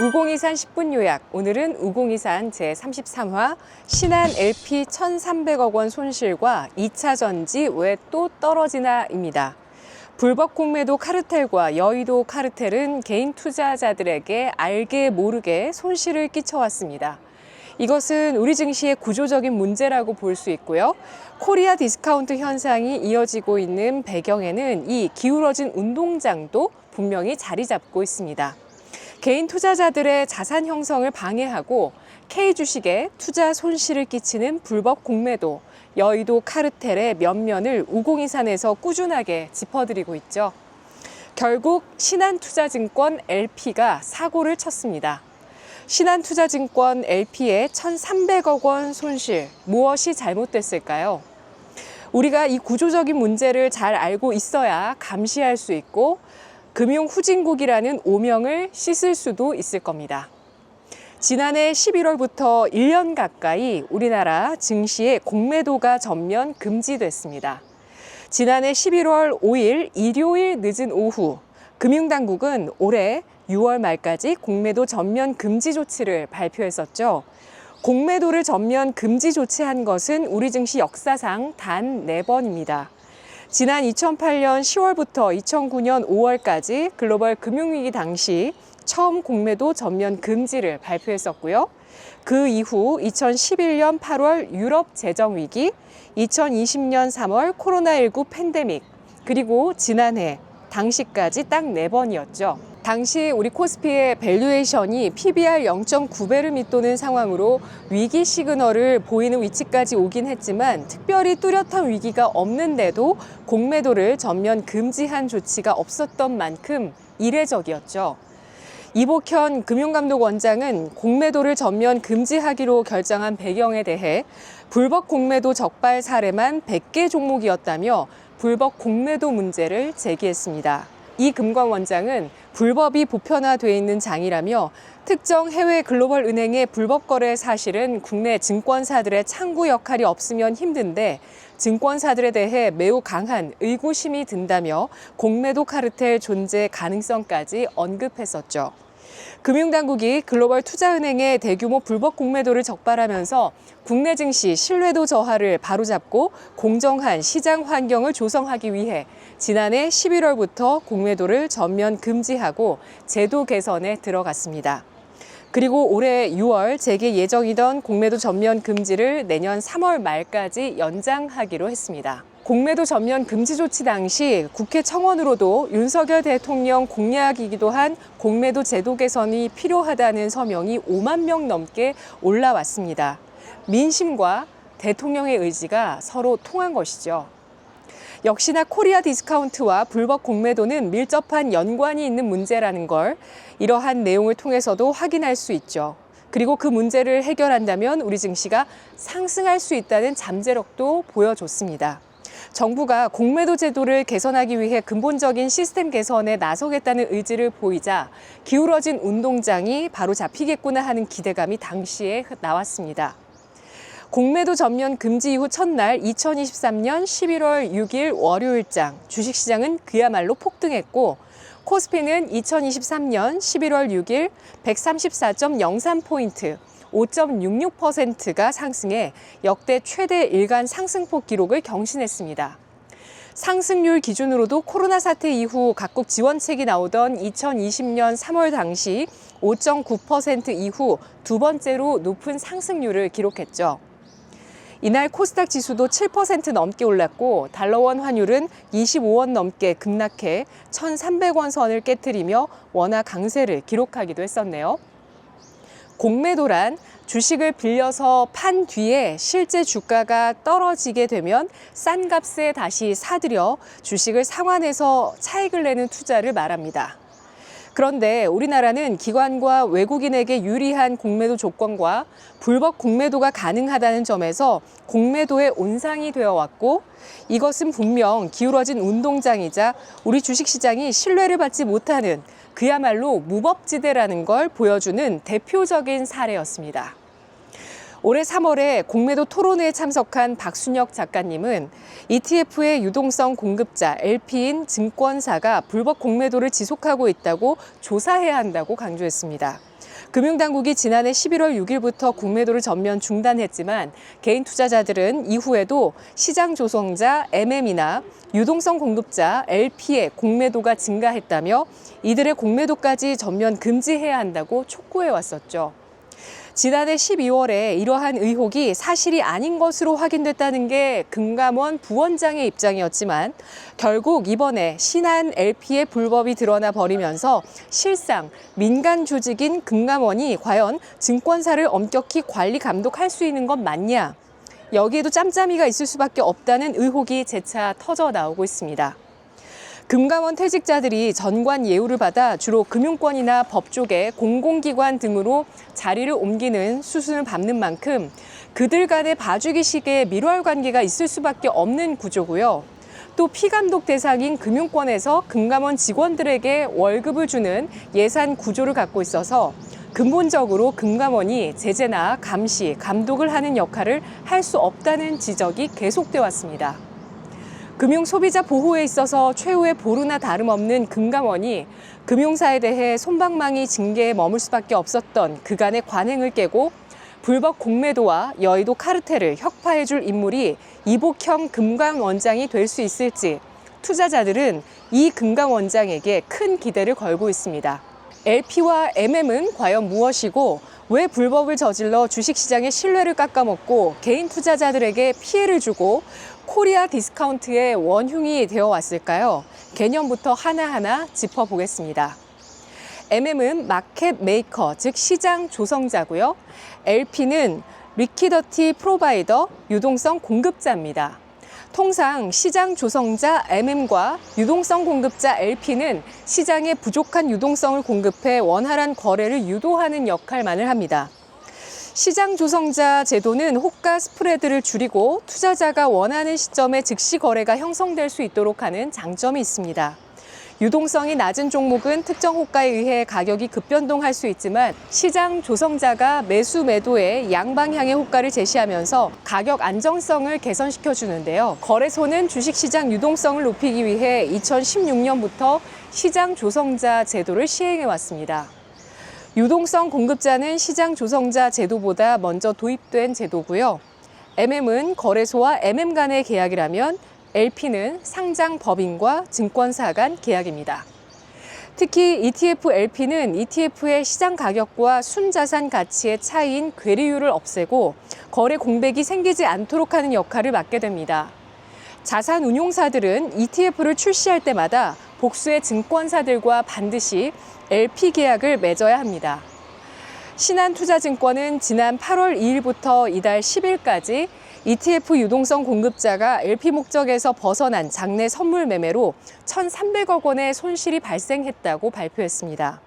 우공이산 10분 요약. 오늘은 우공이산 제33화 신한 LP 1,300억 원 손실과 2차 전지 왜 또 떨어지나입니다. 불법 공매도 카르텔과 여의도 카르텔은 개인 투자자들에게 알게 모르게 손실을 끼쳐왔습니다. 이것은 우리 증시의 구조적인 문제라고 볼 수 있고요. 코리아 디스카운트 현상이 이어지고 있는 배경에는 이 기울어진 운동장도 분명히 자리 잡고 있습니다. 개인 투자자들의 자산 형성을 방해하고 K주식에 투자 손실을 끼치는 불법 공매도, 여의도 카르텔의 면면을 우공이산에서 꾸준하게 짚어드리고 있죠. 결국 신한투자증권 LP가 사고를 쳤습니다. 신한투자증권 LP의 1,300억 원 손실, 무엇이 잘못됐을까요? 우리가 이 구조적인 문제를 잘 알고 있어야 감시할 수 있고 금융 후진국이라는 오명을 씻을 수도 있을 겁니다. 지난해 11월부터 1년 가까이 우리나라 증시의 공매도가 전면 금지됐습니다. 지난해 11월 5일 일요일 늦은 오후, 금융당국은 올해 6월 말까지 공매도 전면 금지 조치를 발표했었죠. 공매도를 전면 금지 조치한 것은 우리 증시 역사상 단 4번입니다. 지난 2008년 10월부터 2009년 5월까지 글로벌 금융위기 당시 처음 공매도 전면 금지를 발표했었고요. 그 이후 2011년 8월 유럽 재정위기, 2020년 3월 코로나19 팬데믹, 그리고 지난해 당시까지 딱 4번이었죠. 당시 우리 코스피의 밸류에이션이 PBR 0.9배를 밑도는 상황으로 위기 시그널을 보이는 위치까지 오긴 했지만 특별히 뚜렷한 위기가 없는데도 공매도를 전면 금지한 조치가 없었던 만큼 이례적이었죠. 이복현 금융감독원장은 공매도를 전면 금지하기로 결정한 배경에 대해 불법 공매도 적발 사례만 100개 종목이었다며 불법 공매도 문제를 제기했습니다. 이 금감원장은 불법이 보편화돼 있는 장이라며 특정 해외 글로벌 은행의 불법 거래 사실은 국내 증권사들의 창구 역할이 없으면 힘든데 증권사들에 대해 매우 강한 의구심이 든다며 공매도 카르텔 존재 가능성까지 언급했었죠. 금융당국이 글로벌 투자은행의 대규모 불법 공매도를 적발하면서 국내 증시 신뢰도 저하를 바로잡고 공정한 시장 환경을 조성하기 위해 지난해 11월부터 공매도를 전면 금지하고 제도 개선에 들어갔습니다. 그리고 올해 6월 재개 예정이던 공매도 전면 금지를 내년 3월 말까지 연장하기로 했습니다. 공매도 전면 금지 조치 당시 국회 청원으로도 윤석열 대통령 공약이기도 한 공매도 제도 개선이 필요하다는 서명이 5만 명 넘게 올라왔습니다. 민심과 대통령의 의지가 서로 통한 것이죠. 역시나 코리아 디스카운트와 불법 공매도는 밀접한 연관이 있는 문제라는 걸 이러한 내용을 통해서도 확인할 수 있죠. 그리고 그 문제를 해결한다면 우리 증시가 상승할 수 있다는 잠재력도 보여줬습니다. 정부가 공매도 제도를 개선하기 위해 근본적인 시스템 개선에 나서겠다는 의지를 보이자 기울어진 운동장이 바로 잡히겠구나 하는 기대감이 당시에 나왔습니다. 공매도 전면 금지 이후 첫날 2023년 11월 6일 월요일장 주식시장은 그야말로 폭등했고 코스피는 2023년 11월 6일 134.03포인트, 5.66%가 상승해 역대 최대 일간 상승폭 기록을 경신했습니다. 상승률 기준으로도 코로나 사태 이후 각국 지원책이 나오던 2020년 3월 당시 5.9% 이후 두 번째로 높은 상승률을 기록했죠. 이날 코스닥 지수도 7% 넘게 올랐고 달러원 환율은 25원 넘게 급락해 1,300원 선을 깨트리며 원화 강세를 기록하기도 했었네요. 공매도란 주식을 빌려서 판 뒤에 실제 주가가 떨어지게 되면 싼 값에 다시 사들여 주식을 상환해서 차익을 내는 투자를 말합니다. 그런데 우리나라는 기관과 외국인에게 유리한 공매도 조건과 불법 공매도가 가능하다는 점에서 공매도의 온상이 되어 왔고 이것은 분명 기울어진 운동장이자 우리 주식시장이 신뢰를 받지 못하는 그야말로 무법지대라는 걸 보여주는 대표적인 사례였습니다. 올해 3월에 공매도 토론회에 참석한 박순혁 작가님은 ETF의 유동성 공급자 LP인 증권사가 불법 공매도를 지속하고 있다고 조사해야 한다고 강조했습니다. 금융당국이 지난해 11월 6일부터 공매도를 전면 중단했지만 개인 투자자들은 이후에도 시장 조성자 MM이나 유동성 공급자 LP의 공매도가 증가했다며 이들의 공매도까지 전면 금지해야 한다고 촉구해왔었죠. 지난해 12월에 이러한 의혹이 사실이 아닌 것으로 확인됐다는 게 금감원 부원장의 입장이었지만 결국 이번에 신한 LP의 불법이 드러나 버리면서 실상 민간 조직인 금감원이 과연 증권사를 엄격히 관리 감독할 수 있는 건 맞냐? 여기에도 짬짬이가 있을 수밖에 없다는 의혹이 재차 터져 나오고 있습니다. 금감원 퇴직자들이 전관 예우를 받아 주로 금융권이나 법조계, 공공기관 등으로 자리를 옮기는 수순을 밟는 만큼 그들 간의 봐주기식의 밀월 관계가 있을 수밖에 없는 구조고요. 또 피감독 대상인 금융권에서 금감원 직원들에게 월급을 주는 예산 구조를 갖고 있어서 근본적으로 금감원이 제재나 감시, 감독을 하는 역할을 할 수 없다는 지적이 계속돼 왔습니다. 금융 소비자 보호에 있어서 최후의 보루나 다름없는 금감원이 금융사에 대해 솜방망이 징계에 머물 수밖에 없었던 그간의 관행을 깨고 불법 공매도와 여의도 카르텔을 혁파해줄 인물이 이복형 금감원장이 될 수 있을지 투자자들은 이 금감원장에게 큰 기대를 걸고 있습니다. LP와 MM은 과연 무엇이고 왜 불법을 저질러 주식시장의 신뢰를 깎아먹고 개인 투자자들에게 피해를 주고 코리아 디스카운트의 원흉이 되어 왔을까요? 개념부터 하나하나 짚어보겠습니다. MM은 마켓 메이커, 즉 시장 조성자고요. LP는 리퀴더티 프로바이더, 유동성 공급자입니다. 통상 시장 조성자 MM과 유동성 공급자 LP는 시장에 부족한 유동성을 공급해 원활한 거래를 유도하는 역할만을 합니다. 시장 조성자 제도는 호가 스프레드를 줄이고 투자자가 원하는 시점에 즉시 거래가 형성될 수 있도록 하는 장점이 있습니다. 유동성이 낮은 종목은 특정 호가에 의해 가격이 급변동할 수 있지만 시장 조성자가 매수 매도의 양방향의 호가를 제시하면서 가격 안정성을 개선시켜 주는데요. 거래소는 주식시장 유동성을 높이기 위해 2016년부터 시장 조성자 제도를 시행해 왔습니다. 유동성 공급자는 시장 조성자 제도보다 먼저 도입된 제도고요. MM은 거래소와 MM 간의 계약이라면 LP는 상장 법인과 증권사 간 계약입니다. 특히 ETF LP는 ETF의 시장 가격과 순자산 가치의 차이인 괴리율을 없애고 거래 공백이 생기지 않도록 하는 역할을 맡게 됩니다. 자산 운용사들은 ETF를 출시할 때마다 복수의 증권사들과 반드시 LP 계약을 맺어야 합니다. 신한투자증권은 지난 8월 2일부터 이달 10일까지 ETF 유동성 공급자가 LP 목적에서 벗어난 장내 선물 매매로 1,300억 원의 손실이 발생했다고 발표했습니다.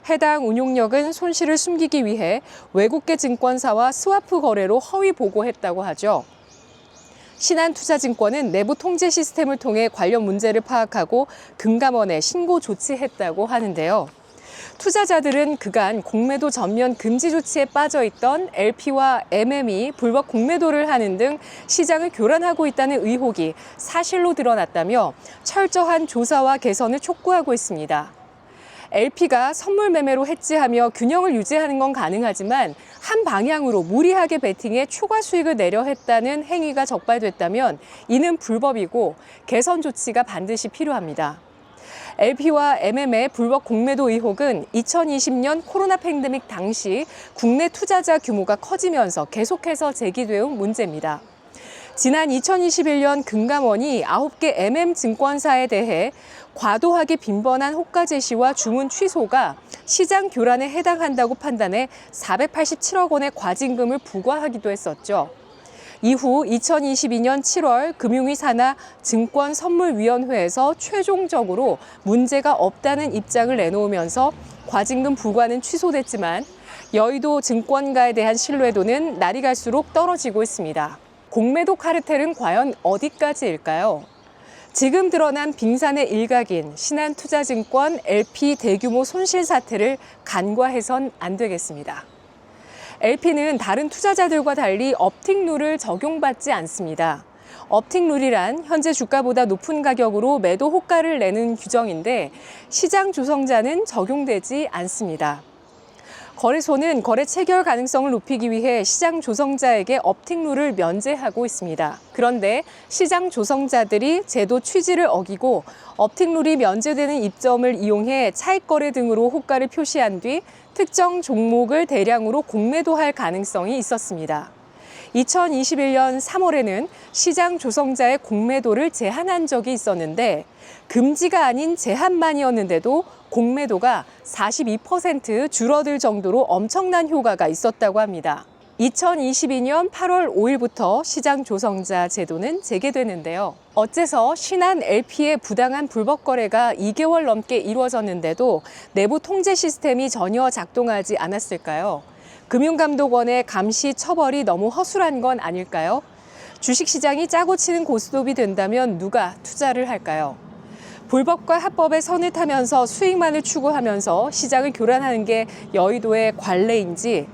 해당 운용력은 손실을 숨기기 위해 외국계 증권사와 스와프 거래로 허위 보고했다고 하죠. 신한투자증권은 내부 통제 시스템을 통해 관련 문제를 파악하고 금감원에 신고 조치했다고 하는데요. 투자자들은 그간 공매도 전면 금지 조치에 빠져 있던 LP와 MM이 불법 공매도를 하는 등 시장을 교란하고 있다는 의혹이 사실로 드러났다며 철저한 조사와 개선을 촉구하고 있습니다. LP가 선물 매매로 해지하며 균형을 유지하는 건 가능하지만 한 방향으로 무리하게 베팅해 초과 수익을 내려 했다는 행위가 적발됐다면 이는 불법이고 개선 조치가 반드시 필요합니다. LP와 MM의 불법 공매도 의혹은 2020년 코로나 팬데믹 당시 국내 투자자 규모가 커지면서 계속해서 제기되어 온 문제입니다. 지난 2021년 금감원이 9개 MM 증권사에 대해 과도하게 빈번한 호가 제시와 주문 취소가 시장 교란에 해당한다고 판단해 487억 원의 과징금을 부과하기도 했었죠. 이후 2022년 7월 금융위 산하 증권선물위원회에서 최종적으로 문제가 없다는 입장을 내놓으면서 과징금 부과는 취소됐지만 여의도 증권가에 대한 신뢰도는 날이 갈수록 떨어지고 있습니다. 공매도 카르텔은 과연 어디까지일까요? 지금 드러난 빙산의 일각인 신한투자증권 LP 대규모 손실 사태를 간과해선 안 되겠습니다. LP는 다른 투자자들과 달리 업팅 룰을 적용받지 않습니다. 업팅 룰이란 현재 주가보다 높은 가격으로 매도 호가를 내는 규정인데 시장 조성자는 적용되지 않습니다. 거래소는 거래 체결 가능성을 높이기 위해 시장 조성자에게 업틱룰을 면제하고 있습니다. 그런데 시장 조성자들이 제도 취지를 어기고 업틱룰이 면제되는 이점을 이용해 차익 거래 등으로 호가를 표시한 뒤 특정 종목을 대량으로 공매도할 가능성이 있었습니다. 2021년 3월에는 시장 조성자의 공매도를 제한한 적이 있었는데 금지가 아닌 제한만이었는데도 공매도가 42% 줄어들 정도로 엄청난 효과가 있었다고 합니다. 2022년 8월 5일부터 시장 조성자 제도는 재개되는데요. 어째서 신한 LP의 부당한 불법 거래가 2개월 넘게 이루어졌는데도 내부 통제 시스템이 전혀 작동하지 않았을까요? 금융감독원의 감시 처벌이 너무 허술한 건 아닐까요? 주식시장이 짜고 치는 고스톱이 된다면 누가 투자를 할까요? 불법과 합법의 선을 타면서 수익만을 추구하면서 시장을 교란하는 게 여의도의 관례인지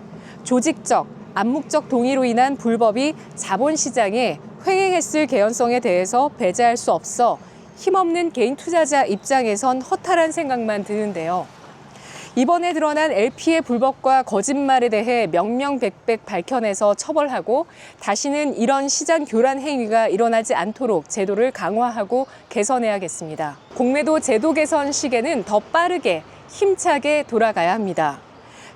조직적, 암묵적 동의로 인한 불법이 자본시장에 횡행했을 개연성에 대해서 배제할 수 없어 힘없는 개인 투자자 입장에선 허탈한 생각만 드는데요. 이번에 드러난 LP의 불법과 거짓말에 대해 명명백백 밝혀내서 처벌하고 다시는 이런 시장 교란 행위가 일어나지 않도록 제도를 강화하고 개선해야겠습니다. 공매도 제도 개선 시계는 더 빠르게 힘차게 돌아가야 합니다.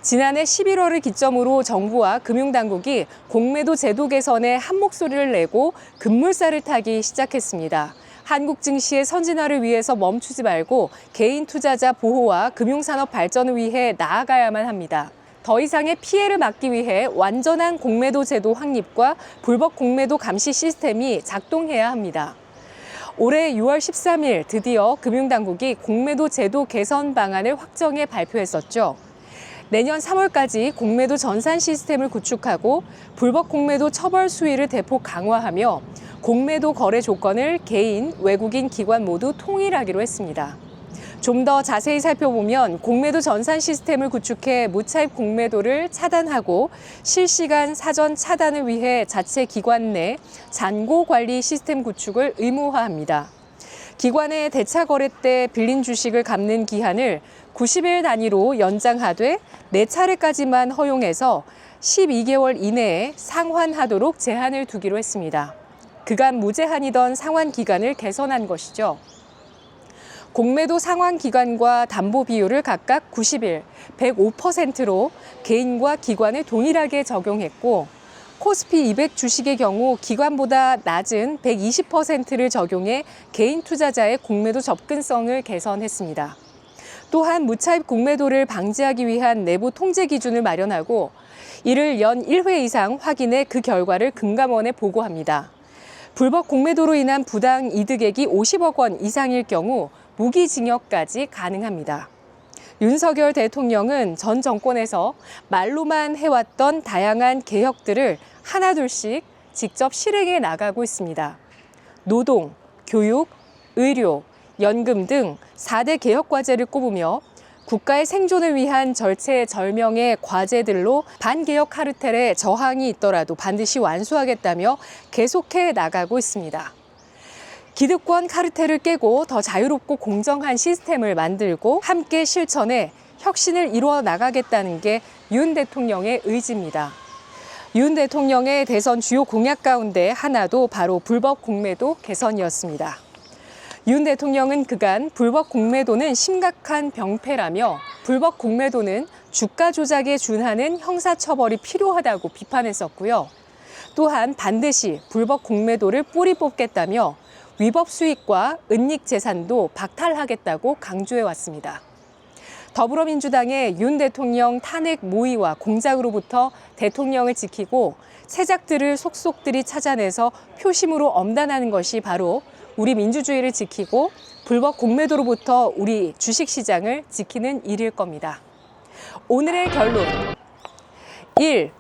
지난해 11월을 기점으로 정부와 금융당국이 공매도 제도 개선에 한 목소리를 내고 급물살을 타기 시작했습니다. 한국 증시의 선진화를 위해서 멈추지 말고 개인 투자자 보호와 금융산업 발전을 위해 나아가야만 합니다. 더 이상의 피해를 막기 위해 완전한 공매도 제도 확립과 불법 공매도 감시 시스템이 작동해야 합니다. 올해 6월 13일 드디어 금융당국이 공매도 제도 개선 방안을 확정해 발표했었죠. 내년 3월까지 공매도 전산 시스템을 구축하고 불법 공매도 처벌 수위를 대폭 강화하며 공매도 거래 조건을 개인, 외국인 기관 모두 통일하기로 했습니다. 좀 더 자세히 살펴보면 공매도 전산 시스템을 구축해 무차입 공매도를 차단하고 실시간 사전 차단을 위해 자체 기관 내 잔고 관리 시스템 구축을 의무화합니다. 기관의 대차 거래 때 빌린 주식을 갚는 기한을 90일 단위로 연장하되 4차례까지만 허용해서 12개월 이내에 상환하도록 제한을 두기로 했습니다. 그간 무제한이던 상환 기간을 개선한 것이죠. 공매도 상환 기간과 담보 비율을 각각 90일, 105%로 개인과 기관에 동일하게 적용했고 코스피 200 주식의 경우 기관보다 낮은 120%를 적용해 개인 투자자의 공매도 접근성을 개선했습니다. 또한 무차입 공매도를 방지하기 위한 내부 통제 기준을 마련하고 이를 연 1회 이상 확인해 그 결과를 금감원에 보고합니다. 불법 공매도로 인한 부당 이득액이 50억 원 이상일 경우 무기징역까지 가능합니다. 윤석열 대통령은 전 정권에서 말로만 해왔던 다양한 개혁들을 하나둘씩 직접 실행해 나가고 있습니다. 노동, 교육, 의료, 연금 등 4대 개혁 과제를 꼽으며 국가의 생존을 위한 절체절명의 과제들로 반개혁 카르텔에 저항이 있더라도 반드시 완수하겠다며 계속해 나가고 있습니다. 기득권 카르텔을 깨고 더 자유롭고 공정한 시스템을 만들고 함께 실천해 혁신을 이루어 나가겠다는 게 윤 대통령의 의지입니다. 윤 대통령의 대선 주요 공약 가운데 하나도 바로 불법 공매도 개선이었습니다. 윤 대통령은 그간 불법 공매도는 심각한 병폐라며 불법 공매도는 주가 조작에 준하는 형사처벌이 필요하다고 비판했었고요. 또한 반드시 불법 공매도를 뿌리 뽑겠다며 위법 수익과 은닉 재산도 박탈하겠다고 강조해왔습니다. 더불어민주당의 윤 대통령 탄핵 모의와 공작으로부터 대통령을 지키고 세작들을 속속들이 찾아내서 표심으로 엄단하는 것이 바로 우리 민주주의를 지키고 불법 공매도로부터 우리 주식시장을 지키는 일일 겁니다. 오늘의 결론 1.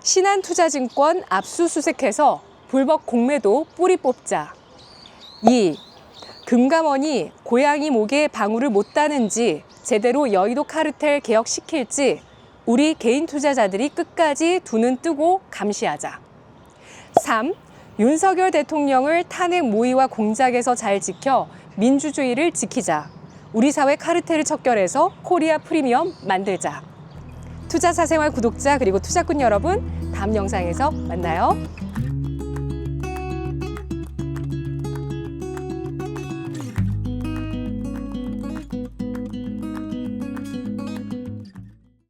신한투자증권 압수수색해서 불법 공매도 뿌리 뽑자. 2. 금감원이 고양이 목에 방울을 못 따는지 제대로 여의도 카르텔 개혁시킬지 우리 개인 투자자들이 끝까지 두 눈 뜨고 감시하자. 3. 윤석열 대통령을 탄핵 모의와 공작에서 잘 지켜 민주주의를 지키자. 우리 사회 카르텔을 척결해서 코리아 프리미엄 만들자. 투자사생활 구독자 그리고 투자꾼 여러분, 다음 영상에서 만나요.